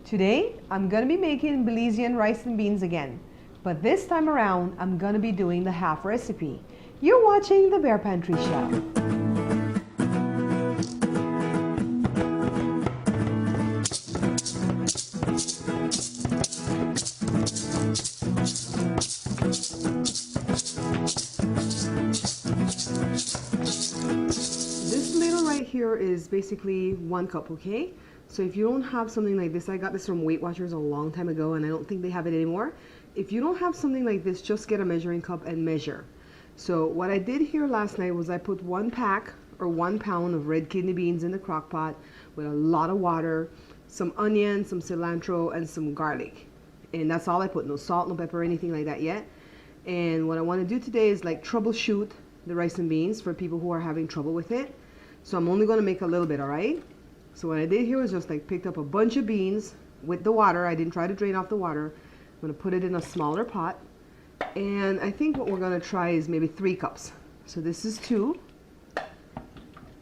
Today, I'm going to be making Belizean rice and beans again, but this time around, I'm going to be doing the half recipe. You're watching the Bear Pantry Chef. This ladle right here is basically 1 cup, okay? So if you don't have something like this, I got this from Weight Watchers a long time ago and I don't think they have it anymore. If you don't have something like this, just get a measuring cup and measure. So what I did here last night was I put 1 pack or 1 pound of red kidney beans in the crock pot with a lot of water, some onion, some cilantro, and some garlic. And that's all I put, no salt, no pepper, anything like that yet. And what I want to do today is like troubleshoot the rice and beans for people who are having trouble with it. So I'm only going to make a little bit, all right? So what I did here was just like picked up a bunch of beans with the water. I didn't try to drain off the water. I'm going to put it in a smaller pot. And I think what we're going to try is maybe 3 cups. So this is 2.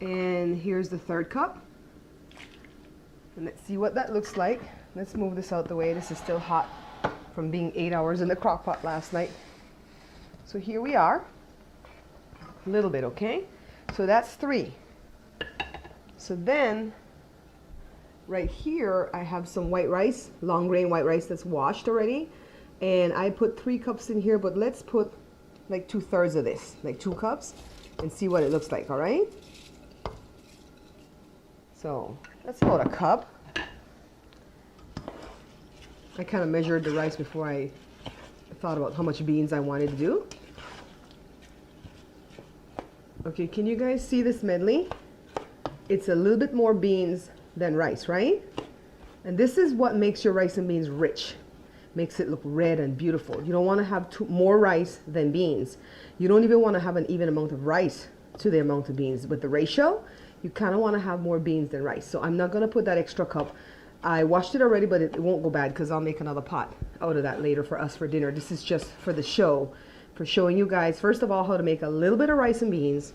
And here's the 3rd cup. And let's see what that looks like. Let's move this out the way. This is still hot from being 8 hours in the crock pot last night. So here we are. A little bit, okay? So that's 3. So then right here, I have some white rice, long grain white rice that's washed already. And I put 3 cups in here, but let's put like 2/3 of this, like 2 cups, and see what it looks like, all right? So that's about a cup. I kind of measured the rice before I thought about how much beans I wanted to do. Okay, can you guys see this medley? It's a little bit more beans than rice, right? And this is what makes your rice and beans rich. Makes it look red and beautiful. You don't want to have more rice than beans. You don't even want to have an even amount of rice to the amount of beans. With the ratio, you kind of want to have more beans than rice. So I'm not going to put that extra cup. I washed it already, but it won't go bad because I'll make another pot out of that later for us for dinner. This is just for the show, for showing you guys, first of all, how to make a little bit of rice and beans,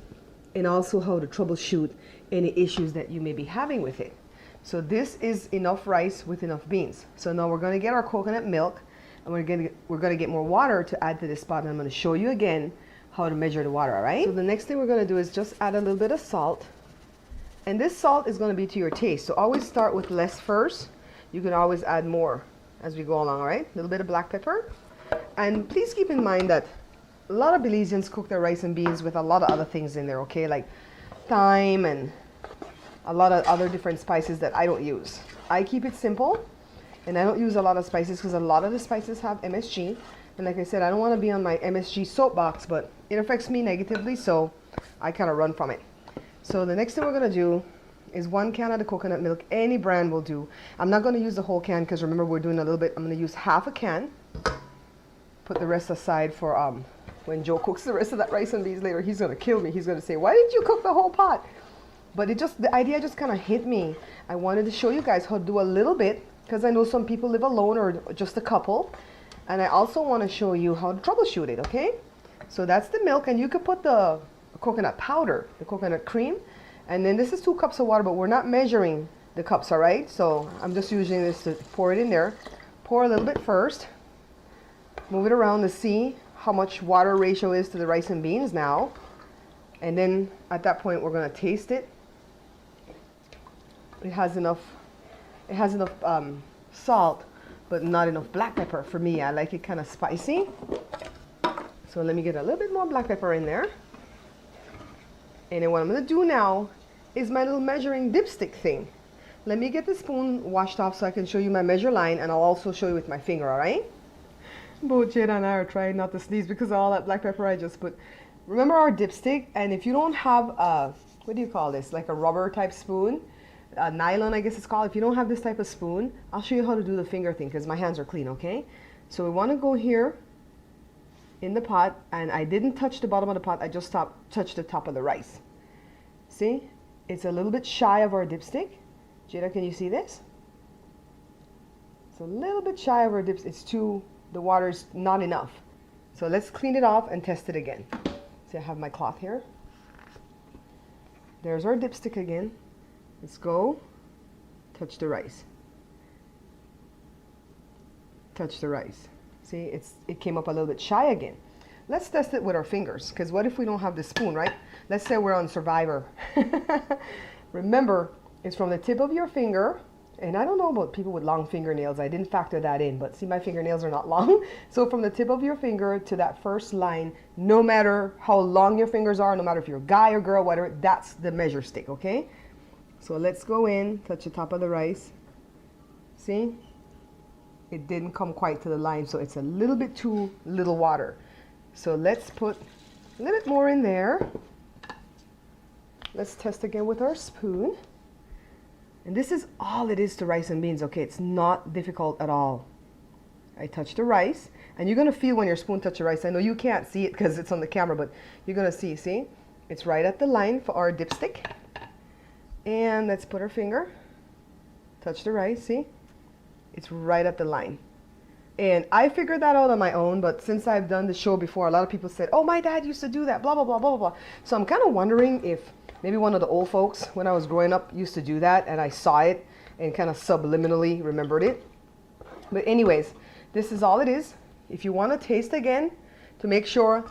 and also how to troubleshoot any issues that you may be having with it. So this is enough rice with enough beans. So now we're going to get our coconut milk, and we're going to get more water to add to this pot, and I'm going to show you again how to measure the water, all right? So the next thing we're going to do is just add a little bit of salt. And this salt is going to be to your taste. So always start with less first. You can always add more as we go along, all right? A little bit of black pepper. And please keep in mind that a lot of Belizeans cook their rice and beans with a lot of other things in there, okay? Like thyme and a lot of other different spices that I don't use. I keep it simple, and I don't use a lot of spices because a lot of the spices have MSG. And like I said, I don't want to be on my MSG soapbox, but it affects me negatively, so I kind of run from it. So the next thing we're going to do is 1 can of the coconut milk. Any brand will do. I'm not going to use the whole can because remember we're doing a little bit. I'm going to use half a can. Put the rest aside for when Joe cooks the rest of that rice and beans later. He's going to kill me. He's going to say, why didn't you cook the whole pot? But the idea just kind of hit me. I wanted to show you guys how to do a little bit because I know some people live alone or just a couple. And I also want to show you how to troubleshoot it, okay? So that's the milk, and you could put the coconut powder, the coconut cream, and then this is 2 cups of water, but we're not measuring the cups, all right? So I'm just using this to pour it in there. Pour a little bit first, move it around to see how much water ratio is to the rice and beans now, and then at that point we're going to taste it. It has enough salt, but not enough black pepper for me. I like it kind of spicy, so let me get a little bit more black pepper in there. And then what I'm going to do now is my little measuring dipstick thing. Let me get the spoon washed off so I can show you my measure line, and I'll also show you with my finger, all right? Both Jada and I are trying not to sneeze because of all that black pepper I just put. Remember our dipstick, and if you don't have a, what do you call this, like a rubber type spoon, a nylon I guess it's called, if you don't have this type of spoon, I'll show you how to do the finger thing because my hands are clean, okay? So we want to go here in the pot, and I didn't touch the bottom of the pot, I just touched the top of the rice. See, it's a little bit shy of our dipstick. Jada, can you see this? It's a little bit shy of our dipstick. It's the water's not enough. So let's clean it off and test it again. See, I have my cloth here. There's our dipstick again. Let's go touch the rice. touch the rice. See, it came up a little bit shy again. Let's test it with our fingers, because what if we don't have the spoon, right? Let's say we're on Survivor. Remember, it's from the tip of your finger, and I don't know about people with long fingernails. I didn't factor that in, but see, my fingernails are not long. So from the tip of your finger to that first line, no matter how long your fingers are, no matter if you're a guy or girl, whatever, that's the measure stick, okay? So let's go in, touch the top of the rice. See? It didn't come quite to the line, so it's a little bit too little water. So let's put a little bit more in there. Let's test again with our spoon. And this is all it is to rice and beans, okay? It's not difficult at all. I touch the rice, and you're gonna feel when your spoon touches the rice. I know you can't see it because it's on the camera, but you're gonna see? It's right at the line for our dipstick. And let's put our finger, touch the rice, see? It's right at the line. And I figured that out on my own, but since I've done the show before, a lot of people said, oh, my dad used to do that, blah, blah, blah, blah, blah. So I'm kind of wondering if maybe one of the old folks when I was growing up used to do that, and I saw it and kind of subliminally remembered it. But anyways, this is all it is. If you want to taste again to make sure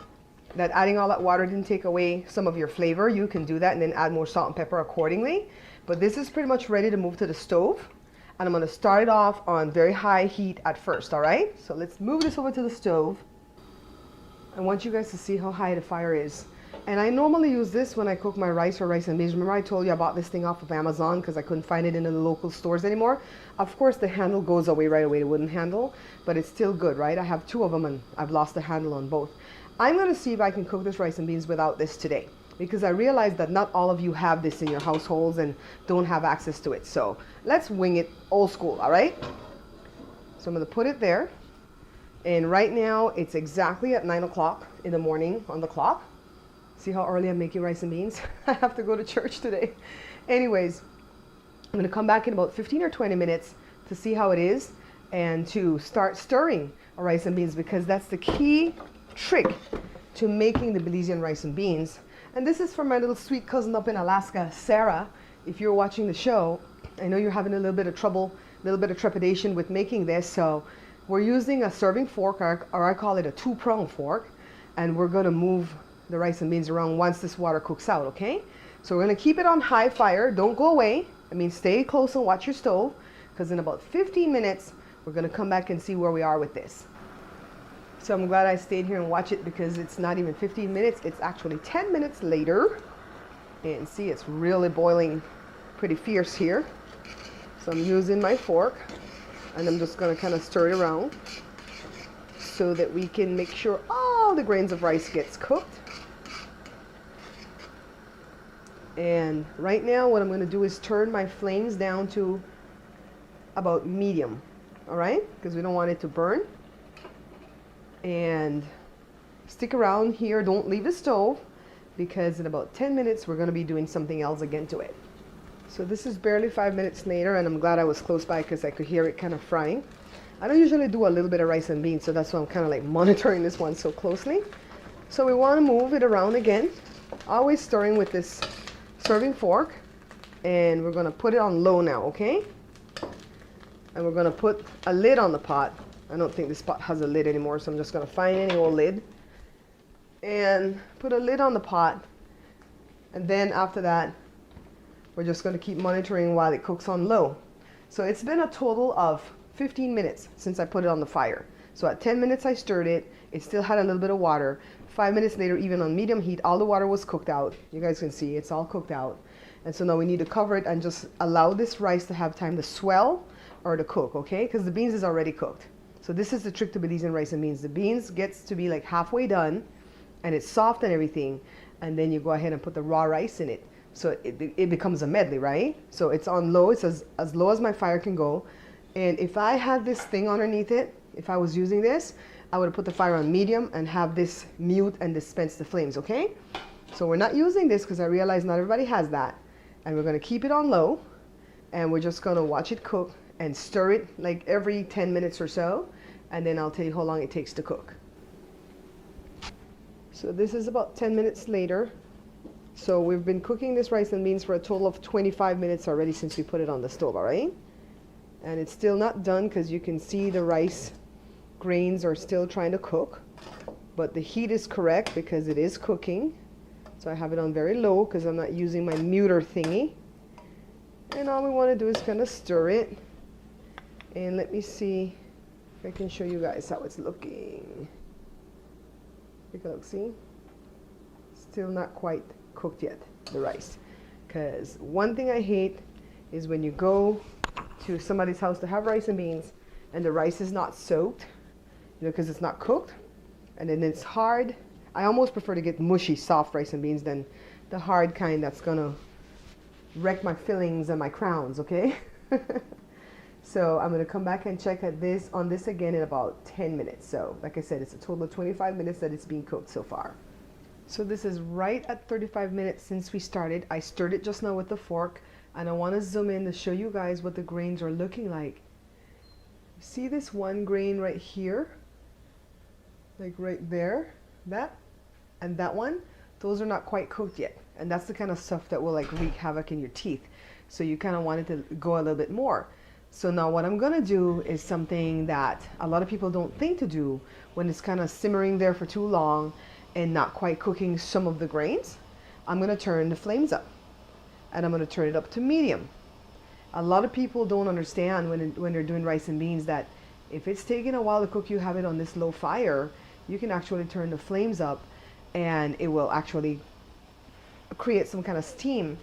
that adding all that water didn't take away some of your flavor, you can do that and then add more salt and pepper accordingly. But this is pretty much ready to move to the stove. And I'm going to start it off on very high heat at first, all right? So let's move this over to the stove. I want you guys to see how high the fire is. And I normally use this when I cook my rice or rice and beans. Remember I told you I bought this thing off of Amazon because I couldn't find it in the local stores anymore. Of course the handle goes away right away, the wooden handle, but it's still good, right? I have two of them and I've lost the handle on both. I'm going to see if I can cook this rice and beans without this today, because I realize that not all of you have this in your households and don't have access to it. So let's wing it old school, all right? So I'm going to put it there. And right now it's exactly at 9 o'clock in the morning on the clock. See how early I'm making rice and beans? I have to go to church today. Anyways, I'm going to come back in about 15 or 20 minutes to see how it is and to start stirring our rice and beans, because that's the key trick to making the Belizean rice and beans. And this is for my little sweet cousin up in Alaska, Sarah. If you're watching the show, I know you're having a little bit of trouble, a little bit of trepidation with making this. So we're using a serving fork, or I call it a two-prong fork. And we're going to move the rice and beans around once this water cooks out, okay? So we're going to keep it on high fire. Don't go away. I mean, stay close and watch your stove, because in about 15 minutes, we're going to come back and see where we are with this. So I'm glad I stayed here and watched it, because it's not even 15 minutes. It's actually 10 minutes later. And see, it's really boiling pretty fierce here. So I'm using my fork, and I'm just going to kind of stir it around so that we can make sure all the grains of rice gets cooked. And right now what I'm going to do is turn my flames down to about medium, all right? Because we don't want it to burn. And stick around here, don't leave the stove, because in about 10 minutes we're going to be doing something else again to it. So this is barely 5 minutes later, and I'm glad I was close by because I could hear it kind of frying. I don't usually do a little bit of rice and beans, so that's why I'm kind of like monitoring this one so closely. So we want to move it around again, always stirring with this serving fork, and we're going to put it on low now, okay? And we're going to put a lid on the pot. I don't think this pot has a lid anymore, so I'm just going to find any old lid and put a lid on the pot. And then after that, we're just going to keep monitoring while it cooks on low. So it's been a total of 15 minutes since I put it on the fire. So at 10 minutes I stirred it. It still had a little bit of water. 5 minutes later, even on medium heat, all the water was cooked out. You guys can see it's all cooked out. And so now we need to cover it and just allow this rice to have time to swell or to cook, okay? Because the beans is already cooked. So this is the trick to Belizean rice and beans. The beans gets to be like halfway done and it's soft and everything. And then you go ahead and put the raw rice in it. So it becomes a medley, right? So it's on low. It's as low as my fire can go. And if I had this thing underneath it, if I was using this, I would have put the fire on medium and have this mute and dispense the flames, okay? So we're not using this because I realize not everybody has that. And we're going to keep it on low. And we're just going to watch it cook and stir it like every 10 minutes or so. And then I'll tell you how long it takes to cook. So this is about 10 minutes later. So we've been cooking this rice and beans for a total of 25 minutes already since we put it on the stove, all right? And it's still not done because you can see the rice grains are still trying to cook, but the heat is correct because it is cooking. So I have it on very low because I'm not using my muter thingy. And all we want to do is kind of stir it. And let me see if I can show you guys how it's looking. Take a look, see? Still not quite cooked yet, the rice. Because one thing I hate is when you go to somebody's house to have rice and beans and the rice is not soaked, you know, because it's not cooked, and then it's hard. I almost prefer to get mushy, soft rice and beans than the hard kind that's gonna wreck my fillings and my crowns, okay? So I'm gonna come back and check at this on this again in about 10 minutes. So like I said, it's a total of 25 minutes that it's being cooked so far. So this is right at 35 minutes since we started. I stirred it just now with the fork, and I want to zoom in to show you guys what the grains are looking like. See this one grain right here? Like right there, that, and that one? Those are not quite cooked yet. And that's the kind of stuff that will like wreak havoc in your teeth. So you kind of want it to go a little bit more. So now what I'm gonna do is something that a lot of people don't think to do when it's kind of simmering there for too long and not quite cooking some of the grains. I'm gonna turn the flames up, and I'm gonna turn it up to medium. A lot of people don't understand when they're doing rice and beans that if it's taking a while to cook, you have it on this low fire, you can actually turn the flames up and it will actually create some kind of steam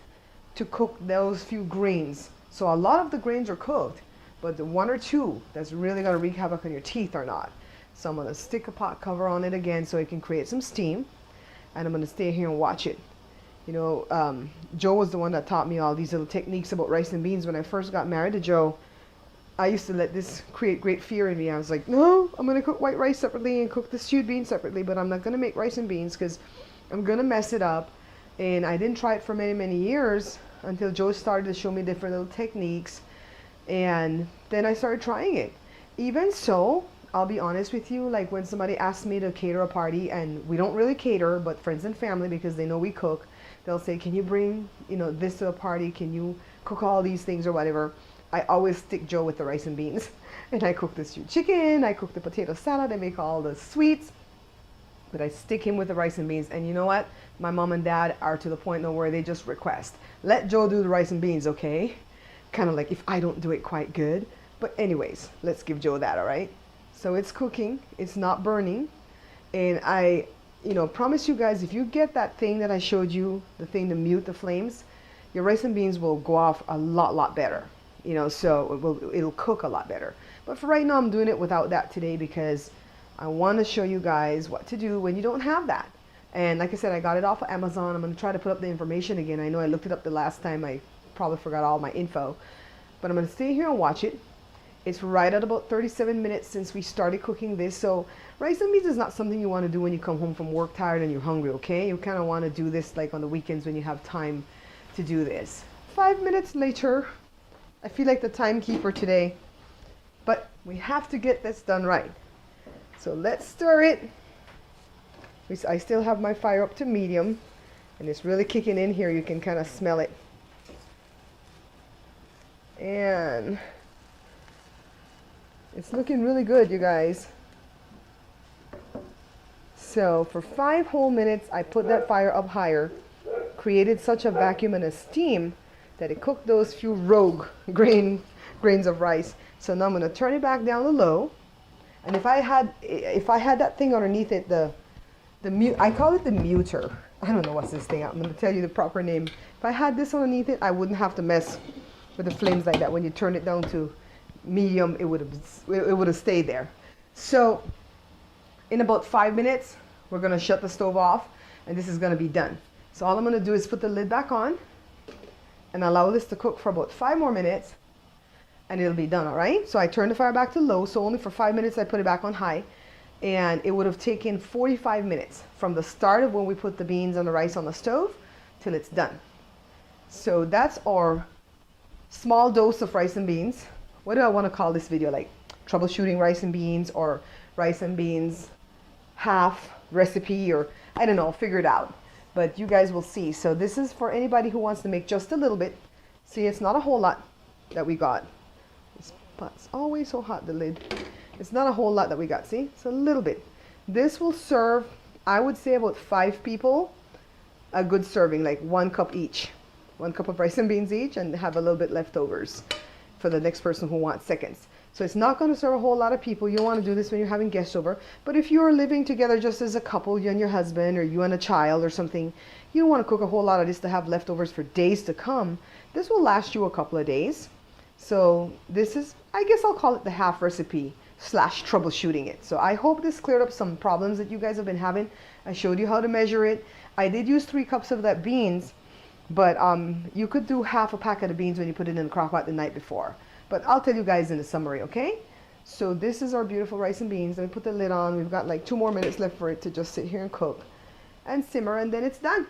to cook those few grains. So a lot of the grains are cooked, but the one or two that's really gonna wreak havoc on your teeth are not. So I'm gonna stick a pot cover on it again so it can create some steam, and I'm gonna stay here and watch it. You know, Joe was the one that taught me all these little techniques about rice and beans. When I first got married to Joe, I used to let this create great fear in me. I was like, no, I'm gonna cook white rice separately and cook the stewed beans separately, but I'm not gonna make rice and beans because I'm gonna mess it up. And I didn't try it for many, many years until Joe started to show me different little techniques, and then I started trying it. Even so, I'll be honest with you, like when somebody asks me to cater a party, and we don't really cater, but friends and family, because they know we cook, they'll say, can you bring, you know, this to a party? Can you cook all these things or whatever? I always stick Joe with the rice and beans. And I cook the stewed chicken, I cook the potato salad, I make all the sweets, but I stick him with the rice and beans. And you know what? My mom and dad are to the point now where they just request, let Joe do the rice and beans, okay? Kind of like if I don't do it quite good. But anyways, let's give Joe that, all right? So it's cooking, it's not burning. And I, you know, promise you guys, if you get that thing that I showed you, the thing to mute the flames, your rice and beans will go off a lot better. You know, so it'll cook a lot better. But for right now, I'm doing it without that today because I want to show you guys what to do when you don't have that. And like I said, I got it off of Amazon. I'm going to try to put up the information again. I know I looked it up the last time. I probably forgot all my info. But I'm going to stay here and watch it. It's right at about 37 minutes since we started cooking this. So rice and beans is not something you want to do when you come home from work tired and you're hungry, okay? You kind of want to do this like on the weekends when you have time to do this. 5 minutes later, I feel like the timekeeper today. But we have to get this done right. So let's stir it. I still have my fire up to medium, and it's really kicking in here. You can kind of smell it. And it's looking really good, you guys. So for 5 whole minutes, I put that fire up higher, created such a vacuum and a steam that it cooked those few rogue grains of rice. So now I'm going to turn it back down to low. And if I had that thing underneath it, I call it the muter. I don't know what's this thing. I'm going to tell you the proper name. If I had this underneath it, I wouldn't have to mess with the flames like that. When you turn it down to medium, it would have stayed there. So in about 5 minutes, we're going to shut the stove off, and this is going to be done. So all I'm going to do is put the lid back on and allow this to cook for about 5 more minutes, and it'll be done, all right? So I turned the fire back to low, so only for 5 minutes I put it back on high. And it would have taken 45 minutes from the start of when we put the beans and the rice on the stove till it's done. So that's our small dose of rice and beans. What do I want to call this video? Like troubleshooting rice and beans, or rice and beans half recipe, or I don't know, figure it out. But you guys will see. So this is for anybody who wants to make just a little bit. See, it's not a whole lot that we got. This pot's always so hot, the lid. It's not a whole lot that we got, see? It's a little bit. This will serve, I would say, about 5 people a good serving, like 1 cup each. 1 cup of rice and beans each, and have a little bit leftovers for the next person who wants seconds. So it's not going to serve a whole lot of people. You want to do this when you're having guests over. But if you're living together just as a couple, you and your husband, or you and a child or something, you don't want to cook a whole lot of this to have leftovers for days to come. This will last you a couple of days. So this is, I guess I'll call it the half recipe / troubleshooting it. So I hope this cleared up some problems that you guys have been having. I showed you how to measure it. I did use 3 cups of that beans, but you could do half a packet of beans when you put it in the crock pot the night before. But I'll tell you guys in the summary, okay? So this is our beautiful rice and beans. Let me put the lid on. We've got like 2 more minutes left for it to just sit here and cook and simmer, and then it's done.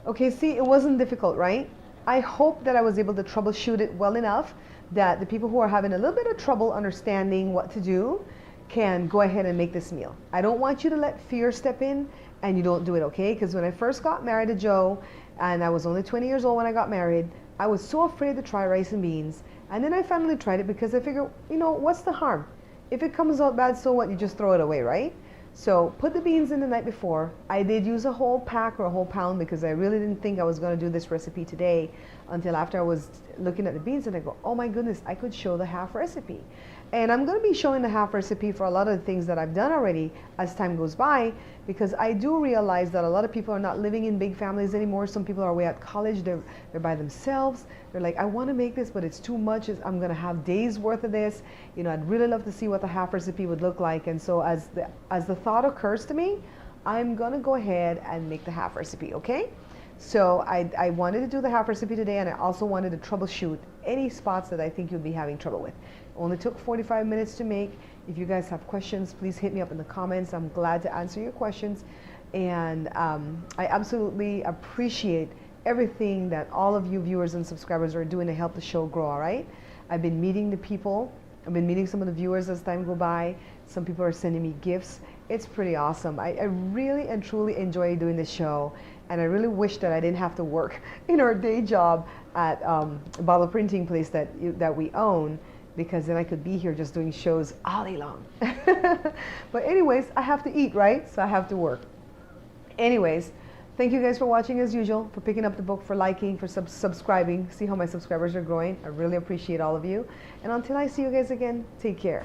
Okay, see, it wasn't difficult, right? I hope that I was able to troubleshoot it well enough that the people who are having a little bit of trouble understanding what to do can go ahead and make this meal. I don't want you to let fear step in and you don't do it, okay? Because when I first got married to Joe, and I was only 20 years old when I got married, I was so afraid to try rice and beans. And then I finally tried it because I figured, you know, what's the harm? If it comes out bad, so what? You just throw it away, right? So put the beans in the night before. I did use a whole pack or a whole pound because I really didn't think I was going to do this recipe today until after I was looking at the beans, and I go, oh my goodness, I could show the half recipe. And I'm going to be showing the half recipe for a lot of the things that I've done already as time goes by, because I do realize that a lot of people are not living in big families anymore. Some people are away at college, they're by themselves. They're like, I want to make this, but it's too much. I'm going to have days worth of this. You know, I'd really love to see what the half recipe would look like. And so as the thought occurs to me, I'm going to go ahead and make the half recipe, okay? So I wanted to do the half recipe today, and I also wanted to troubleshoot any spots that I think you'll be having trouble with. Only took 45 minutes to make. If you guys have questions, please hit me up in the comments. I'm glad to answer your questions. And I absolutely appreciate everything that all of you viewers and subscribers are doing to help the show grow, all right? I've been meeting the people. I've been meeting some of the viewers as time go by. Some people are sending me gifts. It's pretty awesome. I really and truly enjoy doing this show. And I really wish that I didn't have to work in our day job at a bottle printing place that we own, because then I could be here just doing shows all day long. But anyways, I have to eat, right? So I have to work. Anyways, thank you guys for watching as usual, for picking up the book, for liking, for subscribing. See how my subscribers are growing. I really appreciate all of you. And until I see you guys again, take care.